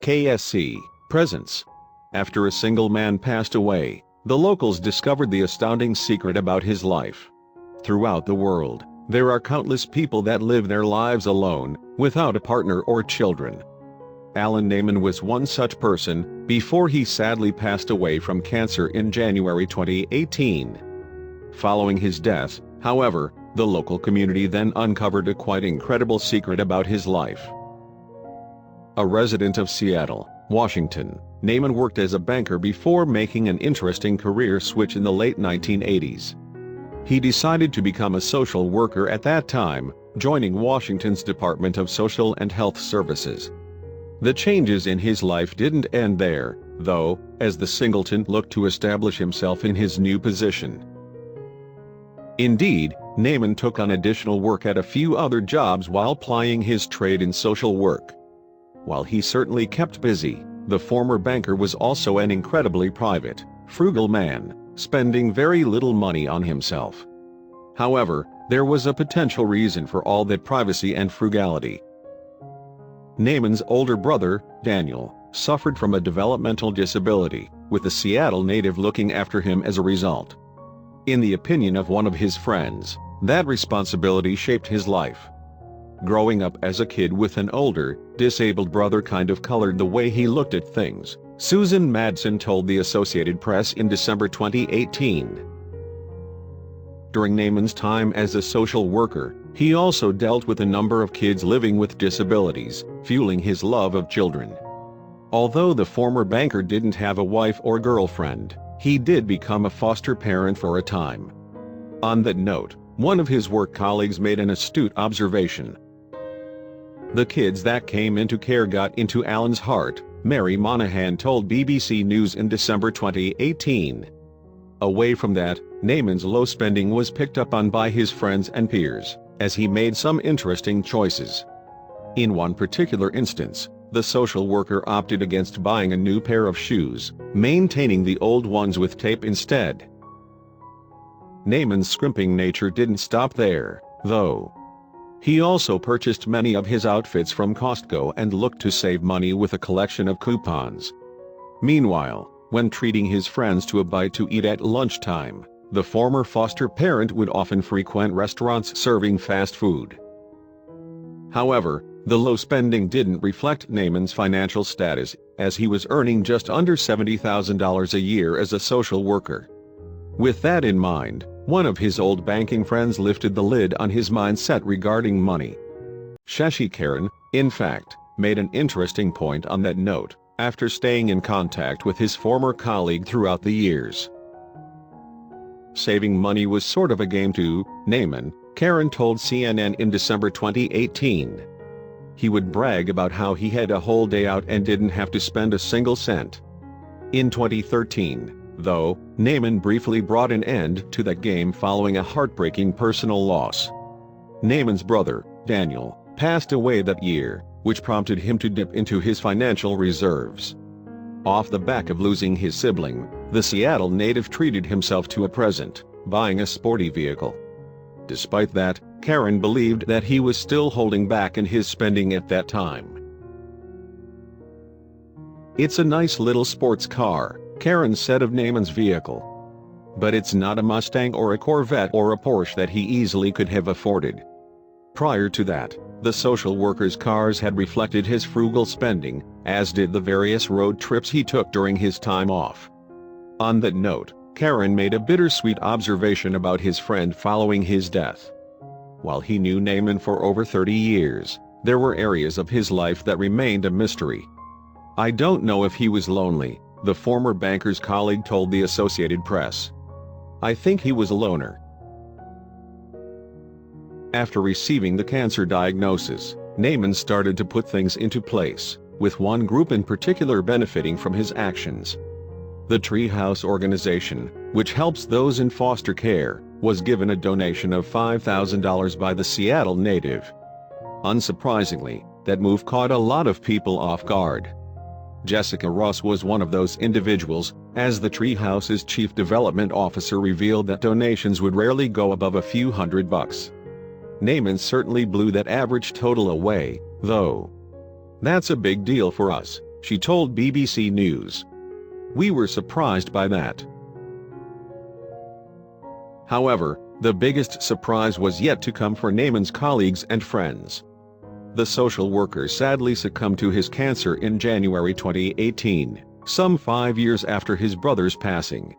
KSC presence. After a single man passed away, the locals discovered the astounding secret about his life. Throughout the world, there are countless people that live their lives alone, without a partner or children. Alan Naiman was one such person, before he sadly passed away from cancer in January 2018. Following his death, however, the local community then uncovered a quite incredible secret about his life. A resident of Seattle, Washington, Naiman worked as a banker before making an interesting career switch in the late 1980s. He decided to become a social worker at that time, joining Washington's Department of Social and Health Services. The changes in his life didn't end there, though, as the singleton looked to establish himself in his new position. Indeed, Naiman took on additional work at a few other jobs while plying his trade in social work. While he certainly kept busy, the former banker was also an incredibly private, frugal man, spending very little money on himself. However, there was a potential reason for all that privacy and frugality. Naiman's older brother, Daniel, suffered from a developmental disability, with a Seattle native looking after him as a result. In the opinion of one of his friends, that responsibility shaped his life. Growing up as a kid with an older, disabled brother kind of colored the way he looked at things, Susan Madsen told the Associated Press in December 2018. During Naiman's time as a social worker, he also dealt with a number of kids living with disabilities, fueling his love of children. Although the former banker didn't have a wife or girlfriend, he did become a foster parent for a time. On that note, one of his work colleagues made an astute observation. The kids that came into care got into Alan's heart, Mary Monahan told BBC News in December 2018. Away from that, Naiman's low spending was picked up on by his friends and peers, as he made some interesting choices. In one particular instance, the social worker opted against buying a new pair of shoes, maintaining the old ones with tape instead. Naiman's scrimping nature didn't stop there, though. He also purchased many of his outfits from Costco and looked to save money with a collection of coupons. Meanwhile, when treating his friends to a bite to eat at lunchtime, the former foster parent would often frequent restaurants serving fast food. However, the low spending didn't reflect Naiman's financial status, as he was earning just under $70,000 a year as a social worker. With that in mind, one of his old banking friends lifted the lid on his mindset regarding money. Shashi Karen, in fact, made an interesting point on that note, after staying in contact with his former colleague throughout the years. Saving money was sort of a game to Naiman, Karen told CNN in December 2018. He would brag about how he had a whole day out and didn't have to spend a single cent. In 2013, though, Naiman briefly brought an end to that game following a heartbreaking personal loss. Naiman's brother, Daniel, passed away that year, which prompted him to dip into his financial reserves. Off the back of losing his sibling, the Seattle native treated himself to a present, buying a sporty vehicle. Despite that, Karen believed that he was still holding back in his spending at that time. "It's a nice little sports car," Karen said of Naiman's vehicle. "But it's not a Mustang or a Corvette or a Porsche that he easily could have afforded." Prior to that, the social worker's cars had reflected his frugal spending, as did the various road trips he took during his time off. On that note, Karen made a bittersweet observation about his friend following his death. While he knew Naiman for over 30 years, there were areas of his life that remained a mystery. "I don't know if he was lonely," the former banker's colleague told the Associated Press. "I think he was a loner." After receiving the cancer diagnosis, Naiman started to put things into place, with one group in particular benefiting from his actions. The Treehouse organization, which helps those in foster care, was given a donation of $5,000 by the Seattle native. Unsurprisingly, that move caught a lot of people off guard. Jessica Ross was one of those individuals, as the Treehouse's chief development officer revealed that donations would rarely go above a few $100. Naiman certainly blew that average total away, though. "That's a big deal for us," she told BBC News. "We were surprised by that." However, the biggest surprise was yet to come for Naiman's colleagues and friends. The social worker sadly succumbed to his cancer in January 2018, some 5 years after his brother's passing.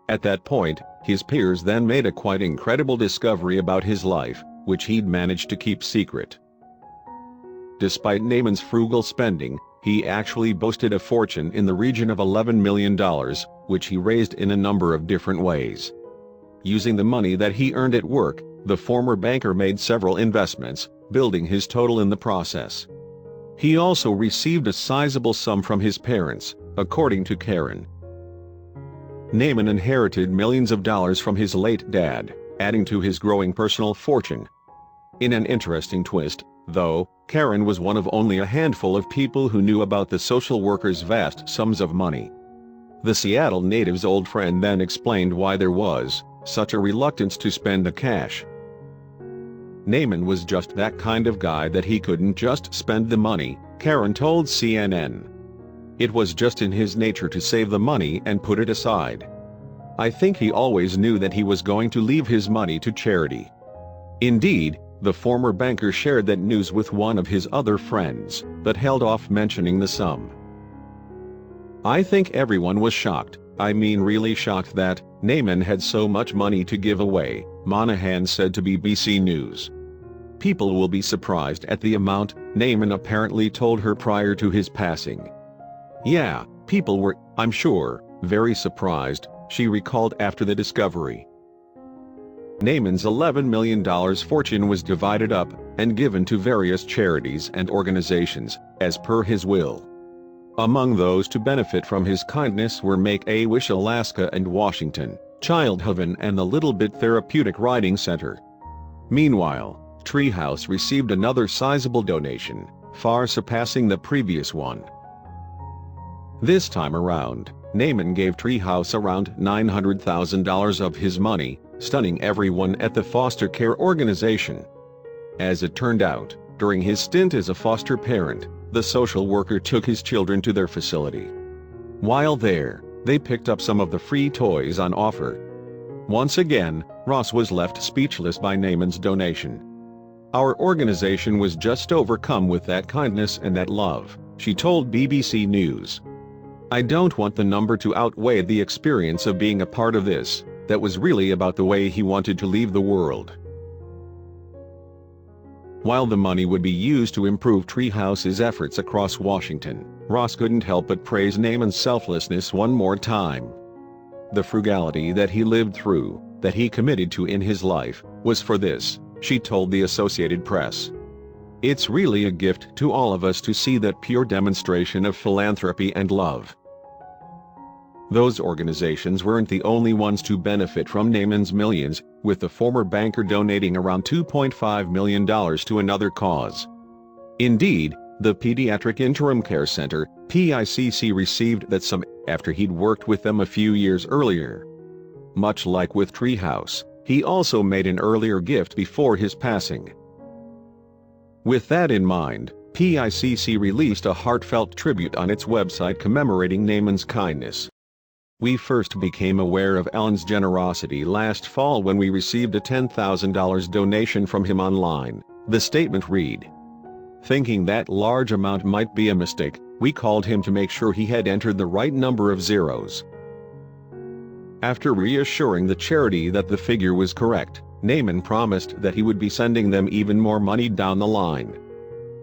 At that point, his peers then made a quite incredible discovery about his life, which he'd managed to keep secret. Despite Naiman's frugal spending, he actually boasted a fortune in the region of $11 million, which he raised in a number of different ways. Using the money that he earned at work, the former banker made several investments, building his total in the process. He also received a sizable sum from his parents, according to Karen. Naiman inherited millions of dollars from his late dad, adding to his growing personal fortune. In an interesting twist, though, Karen was one of only a handful of people who knew about the social worker's vast sums of money. The Seattle native's old friend then explained why there was such a reluctance to spend the cash. Naiman was just that kind of guy that he couldn't just spend the money, Karen told CNN. It was just in his nature to save the money and put it aside. I think he always knew that he was going to leave his money to charity. Indeed, the former banker shared that news with one of his other friends, but held off mentioning the sum. "I think everyone was shocked, I mean really shocked that Naiman had so much money to give away," Monahan said to BBC News. "People will be surprised at the amount," Naiman apparently told her prior to his passing. "Yeah, people were, I'm sure, very surprised," she recalled after the discovery. Naiman's $11 million fortune was divided up and given to various charities and organizations, as per his will. Among those to benefit from his kindness were Make-A-Wish Alaska and Washington, Child Haven and the Little Bit Therapeutic Riding Center. Meanwhile, Treehouse received another sizable donation, far surpassing the previous one. This time around, Naiman gave Treehouse around $900,000 of his money, stunning everyone at the foster care organization. As it turned out, during his stint as a foster parent, the social worker took his children to their facility. While there, they picked up some of the free toys on offer. Once again, Ross was left speechless by Naiman's donation. "Our organization was just overcome with that kindness and that love," she told BBC News. "I don't want the number to outweigh the experience of being a part of this. That was really about the way he wanted to leave the world." While the money would be used to improve Treehouse's efforts across Washington, Ross couldn't help but praise Naiman's selflessness one more time. The frugality that he lived through, that he committed to in his life, was for this, she told the Associated Press. "It's really a gift to all of us to see that pure demonstration of philanthropy and love." Those organizations weren't the only ones to benefit from Naiman's millions, with the former banker donating around $2.5 million to another cause. Indeed, the Pediatric Interim Care Center, PICC, received that sum after he'd worked with them a few years earlier. Much like with Treehouse, he also made an earlier gift before his passing. With that in mind, PICC released a heartfelt tribute on its website commemorating Naiman's kindness. "We first became aware of Alan's generosity last fall when we received a $10,000 donation from him online," the statement read. "Thinking that large amount might be a mistake, we called him to make sure he had entered the right number of zeros." After reassuring the charity that the figure was correct, Naiman promised that he would be sending them even more money down the line.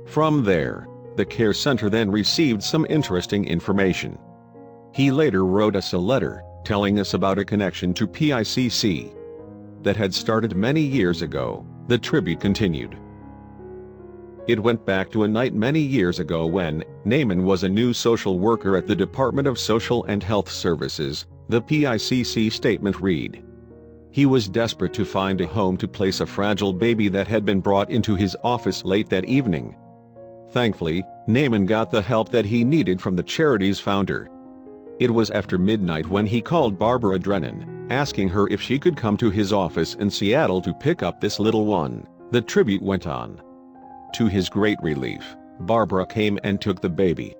From there, the care center then received some interesting information. He later wrote us a letter, telling us about a connection to PICC that had started many years ago, the tribute continued. "It went back to a night many years ago when Naiman was a new social worker at the Department of Social and Health Services," the PICC statement read. "He was desperate to find a home to place a fragile baby that had been brought into his office late that evening. Thankfully, Naiman got the help that he needed from the charity's founder. It was after midnight when he called Barbara Drennan, asking her if she could come to his office in Seattle to pick up this little one," the tribute went on. "To his great relief, Barbara came and took the baby.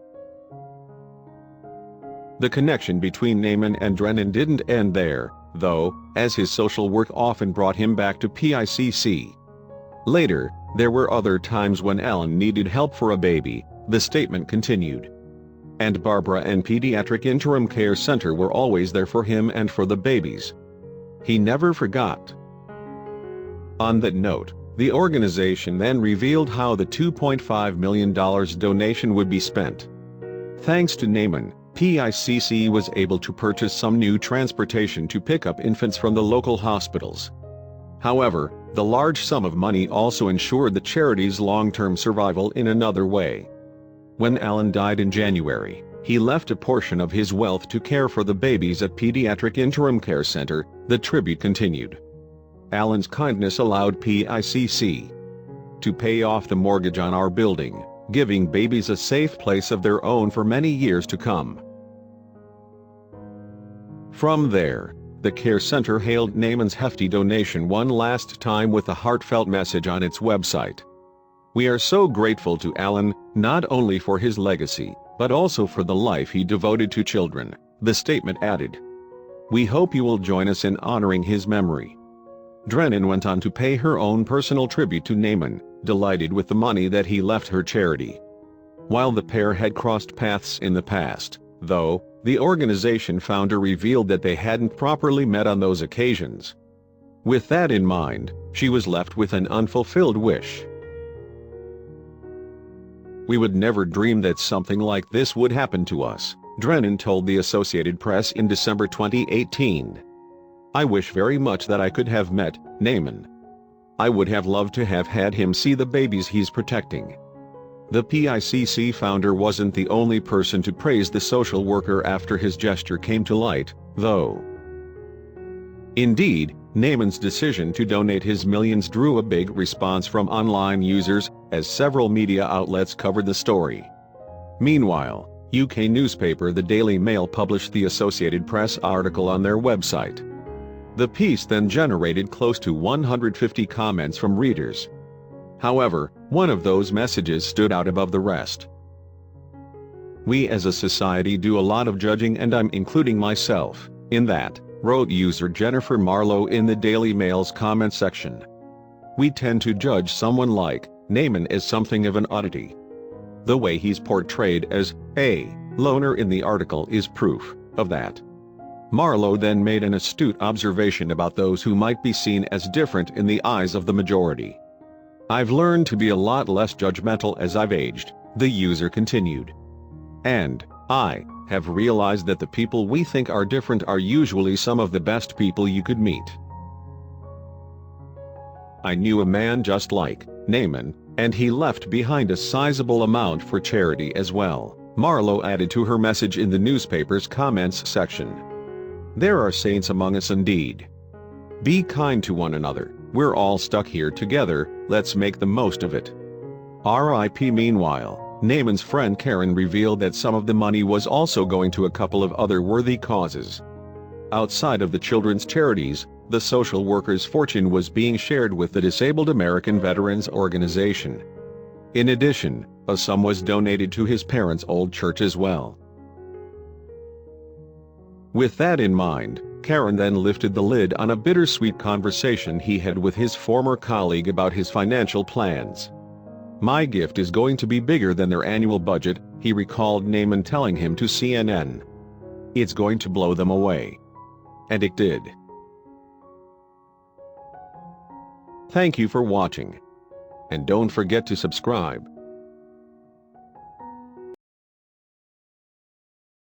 The connection between Naiman and Drennan didn't end there, though, as his social work often brought him back to PICC. Later, there were other times when Alan needed help for a baby, the statement continued. And Barbara and Pediatric Interim Care Center were always there for him and for the babies. He never forgot. On that note, the organization then revealed how the $2.5 million donation would be spent. Thanks to Naiman, PICC was able to purchase some new transportation to pick up infants from the local hospitals. However, the large sum of money also ensured the charity's long-term survival in another way. When Alan died in January, he left a portion of his wealth to care for the babies at Pediatric Interim Care Center, the tribute continued. Alan's kindness allowed PICC to pay off the mortgage on our building, giving babies a safe place of their own for many years to come. From there, the care center hailed Naiman's hefty donation one last time with a heartfelt message on its website. "We are so grateful to Alan, not only for his legacy, but also for the life he devoted to children," the statement added. "We hope you will join us in honoring his memory." Drennan went on to pay her own personal tribute to Naiman, delighted with the money that he left her charity. While the pair had crossed paths in the past, though, the organization founder revealed that they hadn't properly met on those occasions. With that in mind, she was left with an unfulfilled wish. "We would never dream that something like this would happen to us," Drennan told the Associated Press in December 2018. "I wish very much that I could have met Naiman. I would have loved to have had him see the babies he's protecting." The PICC founder wasn't the only person to praise the social worker after his gesture came to light, though. Indeed, Naiman's decision to donate his millions drew a big response from online users, as several media outlets covered the story. Meanwhile, UK newspaper The Daily Mail published the Associated Press article on their website. The piece then generated close to 150 comments from readers. However, one of those messages stood out above the rest. "We as a society do a lot of judging, and I'm including myself in that," wrote user Jennifer Marlowe in the Daily Mail's comment section. "We tend to judge someone like Naiman as something of an oddity. The way he's portrayed as a loner in the article is proof of that." Marlowe then made an astute observation about those who might be seen as different in the eyes of the majority. "I've learned to be a lot less judgmental as I've aged," the user continued. "And I have realized that the people we think are different are usually some of the best people you could meet. I knew a man just like Naiman, and he left behind a sizable amount for charity as well," Marlowe added to her message in the newspaper's comments section. "There are saints among us indeed. Be kind to one another, we're all stuck here together, let's make the most of it." R.I.P. Meanwhile, Naiman's friend Karen revealed that some of the money was also going to a couple of other worthy causes. Outside of the children's charities, the social worker's fortune was being shared with the Disabled American Veterans Organization. In addition, a sum was donated to his parents' old church as well. With that in mind, Karen then lifted the lid on a bittersweet conversation he had with his former colleague about his financial plans. "My gift is going to be bigger than their annual budget," he recalled Naiman telling him to CNN. "It's going to blow them away." And it did. Thank you for watching. And don't forget to subscribe.